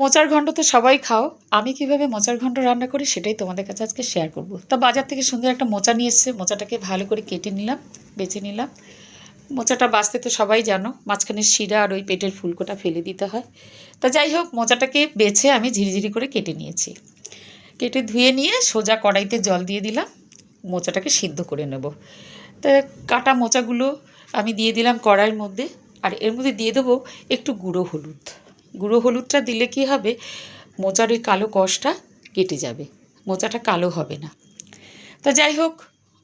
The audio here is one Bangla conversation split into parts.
মোচার ঘন্ট তো সবাই খাও, আমি কিভাবে মোচার ঘন্ট রান্না করি সেটাই তোমাদের কাছে আজকে শেয়ার করব। তা বাজার থেকে সুন্দর একটা মোচা নিয়ে এসেছে, মোচাটাকে ভালো করে কেটে নিলাম, বেছে নিলাম। মোচাটা বাছতে তো সবাই জানো, মাঝখানে শিরা আর ওই পেটের ফুলকোটা ফেলে দিতে হয়। তা যাই হোক, মোচাটাকে বেছে আমি ঝিরিঝিরি করে কেটে নিয়েছি। কেটে ধুয়ে নিয়ে সোজা কড়াইতে জল দিয়ে দিলাম, মোচাটাকে সিদ্ধ করে নেব। তা কাটা মোচাগুলো আমি দিয়ে দিলাম কড়াইয়ের মধ্যে, আর এর মধ্যে দিয়ে দেবো একটু গুঁড়ো হলুদ। গুঁড়ো হলুদটা দিলে কি হবে, মোচার ওই কালো কষটা কেটে যাবে, মোচাটা কালো হবে না। তা যাই হোক,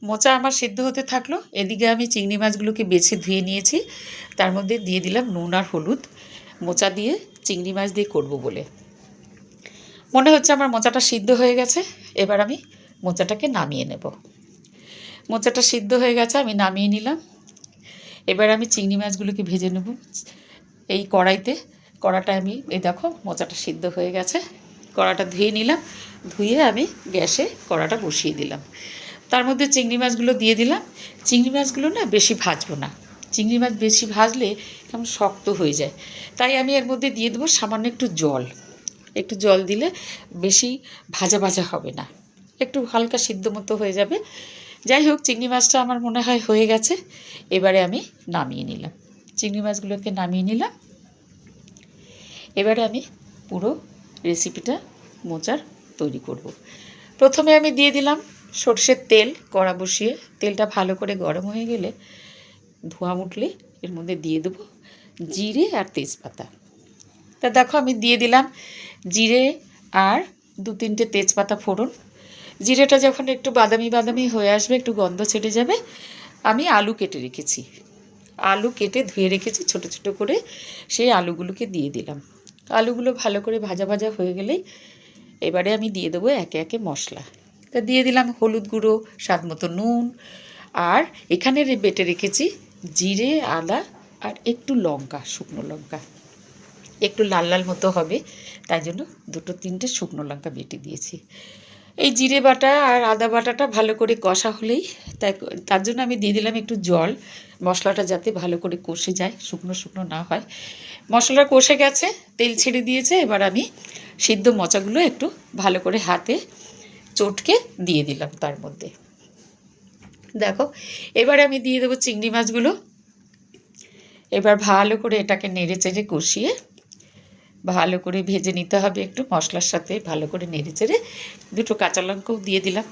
মোচা আমার সেদ্ধ হতে থাকলো, এদিকে আমি চিংড়ি মাছগুলোকে বেছে ধুয়ে নিয়েছি, তার মধ্যে দিয়ে দিলাম নুন আর হলুদ। মোচা দিয়ে চিংড়ি মাছ দিয়ে করব বলে মনে হচ্ছে আমার মোচাটা সিদ্ধ হয়ে গেছে। এবার আমি মোচাটাকে নামিয়ে নেব। মোচাটা সিদ্ধ হয়ে গেছে, আমি নামিয়ে নিলাম। এবার আমি চিংড়ি মাছগুলোকে ভেজে নেব এই কড়াইতে। কড়াটা আমি এই দেখো, মোচাটা সিদ্ধ হয়ে গেছে, কড়াটা ধুয়ে নিলাম। ধুয়ে আমি গ্যাসে কড়াটা বসিয়ে দিলাম, তার মধ্যে চিংড়ি মাছগুলো দিয়ে দিলাম। চিংড়ি মাছগুলো না বেশি ভাজবো না, চিংড়ি মাছ বেশি ভাজলে কেমন শক্ত হয়ে যায়, তাই আমি এর মধ্যে দিয়ে দেবো সামান্য একটু জল। একটু জল দিলে বেশি ভাজা ভাজা হবে না, একটু হালকা সিদ্ধ মতো হয়ে যাবে। যাই হোক, চিংড়ি মাছটা আমার মনে হয় হয়ে গেছে। এবারে আমি নামিয়ে নিলাম, চিংড়ি মাছগুলোকে নামিয়ে নিলাম। এবারে আমি পুরো রেসিপিটা মোচার তৈরি করব। প্রথমে আমি দিয়ে দিলাম সর্ষের তেল, কড়া বসিয়ে তেলটা ভালো করে গরম হয়ে গেলে, ধোঁয়া উঠলে এর মধ্যে দিয়ে দেবো জিরে আর তেজপাতা। তা দেখো, আমি দিয়ে দিলাম জিরে আর 2-3টে তেজপাতা ফোড়ন। জিরেটা যখন একটু বাদামি বাদামি হয়ে আসবে, একটু গন্ধ ছেড়ে যাবে, আমি আলু কেটে রেখেছি, আলু কেটে ধুয়ে রেখেছি ছোট ছোট করে, সেই আলুগুলোকে দিয়ে দিলাম। আলুগুলো ভালো করে ভাজা ভাজা হয়ে গেলেই এবারে আমি দিয়ে দেবো একে একে মশলা। তা দিয়ে দিলাম হলুদ গুঁড়ো, স্বাদ মতো নুন, আর এখানে বেটে রেখেছি জিরে, আদা আর একটু লঙ্কা, শুকনো লঙ্কা, একটু লাল লাল মতো হবে তাই জন্য 2-3টে শুকনো লঙ্কা বেটে দিয়েছি। এই জিরে বাটা আর আদা বাটাটা ভালো করে কষা হলেই, তার জন্য আমি দিয়ে দিলাম একটু জল, মশলাটা যাতে ভালো করে কষে যায়, শুকনো শুকনো না হয়। মশলা কষে গেছে, তেল ছেড়ে দিয়েছে। এবার আমি সিদ্ধ মোচাগুলো একটু ভালো করে হাতে চটকে দিয়ে দিলাম তার মধ্যে। দেখো, এবার আমি দিয়ে দেবো চিংড়ি মাছগুলো। এবার ভালো করে এটাকে নেড়ে চেড়ে কষিয়ে ভালো করে ভেজে নিতে হবে, একটু মশলার সাথে ভালো করে নেড়ে চেড়ে। 2টো কাঁচা লঙ্কাও দিয়ে দিলাম,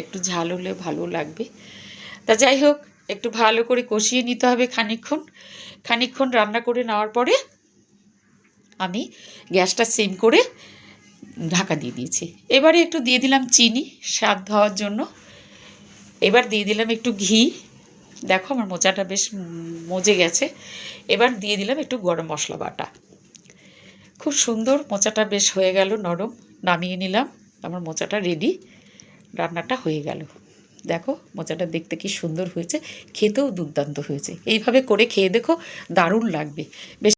একটু ঝাল হলে ভালো লাগবে। তা যাই হোক, একটু ভালো করে কষিয়ে নিতে হবে খানিকক্ষণ রান্না করে নেওয়ার পরে আমি গ্যাসটা সিম করে ঢাকা দিয়ে দিয়েছি। এবারে একটু দিয়ে দিলাম চিনি স্বাদ হওয়ার জন্য। এবার দিয়ে দিলাম একটু ঘি। দেখো, আমার মোচাটা বেশ মজে গেছে। এবার দিয়ে দিলাম একটু গরম মশলা বাটা। খুব সুন্দর, মোচাটা বেশ হয়ে গেল নরম, নামিয়ে নিলাম। আমার মোচাটা রেডি, রান্নাটা হয়ে গেল। দেখো, মোচাটা দেখতে কি সুন্দর হয়েছে, খেতেও দুর্দান্ত হয়েছে। এইভাবে করে খেয়ে দেখো, দারুণ লাগবে। বেশ